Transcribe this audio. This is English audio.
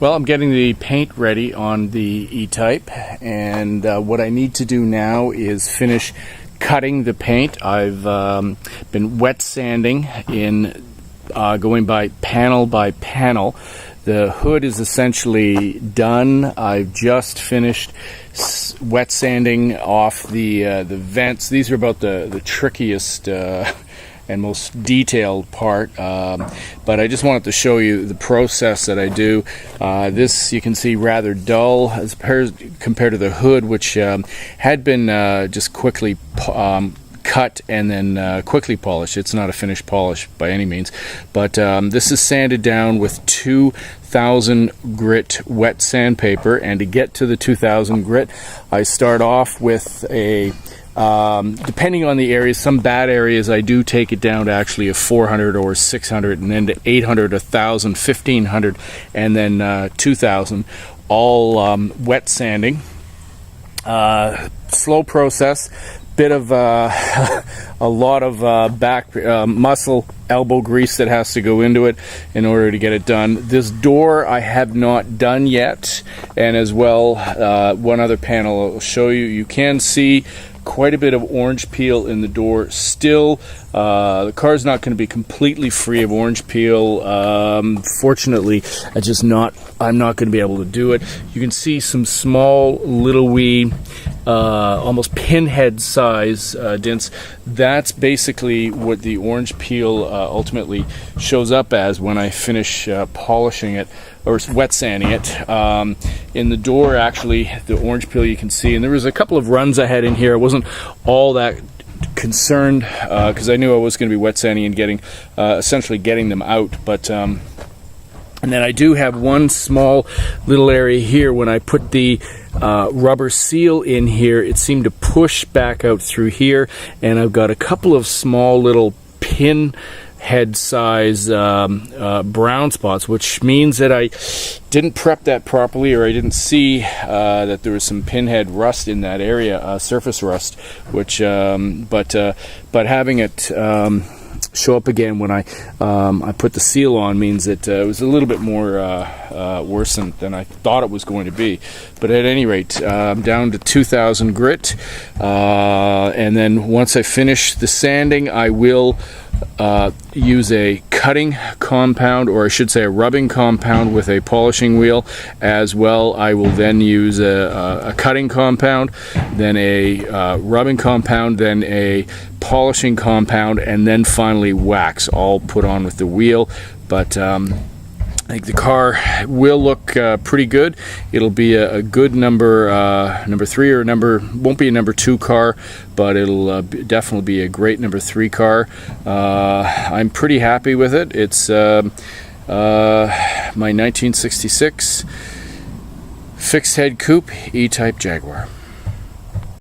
Well, I'm getting the paint ready on the E-Type, and what I need to do now is finish cutting the paint. I've been wet sanding in going by panel. The hood is essentially done. I've just finished wet sanding off the vents. These are about the trickiest and most detailed part, but I just wanted to show you the process that I do. This, you can see, rather dull as compared to the hood, which had been just quickly cut and then quickly polished. It's not a finished polish by any means, but this is sanded down with 2000 grit wet sandpaper. And to get to the 2000 grit, I start off with a depending on the areas, some bad areas I do take it down to actually a 400 or 600, and then to 800, 1000, 1500, and then 2000, all wet sanding. Slow process, bit of a lot of back muscle, elbow grease that has to go into it in order to get it done. This door I have not done yet, and as well one other panel I'll show you. You can see quite a bit of orange peel in the door still. The car's not going to be completely free of orange peel. Fortunately, I'm not going to be able to do it. You can see some small little wee almost pinhead size dents. That's basically what the orange peel ultimately shows up as when I finish polishing it or wet sanding it. In the door, actually, the orange peel you can see, and there was a couple of runs I had in here. I wasn't all that concerned because I knew I was going to be wet sanding and getting essentially getting them out, but and then I do have one small little area here. When I put the rubber seal in here, it seemed to push back out through here, and I've got a couple of small little pin head size brown spots, which means that I didn't prep that properly, or I didn't see that there was some pinhead rust in that area, surface rust, which but having it show up again when I put the seal on means that it was a little bit more worse than I thought it was going to be. But at any rate, I'm down to 2000 grit, and then once I finish the sanding, I will use a cutting compound, or I should say a rubbing compound with a polishing wheel as well. I will then use a cutting compound, then a rubbing compound, then a polishing compound, and then finally wax, all put on with the wheel. But I think the car will look pretty good. It'll be a good number 3, or won't be a number 2 car, but it'll definitely be a great number 3 car. I'm pretty happy with it. It's my 1966 fixed head coupe E-Type Jaguar.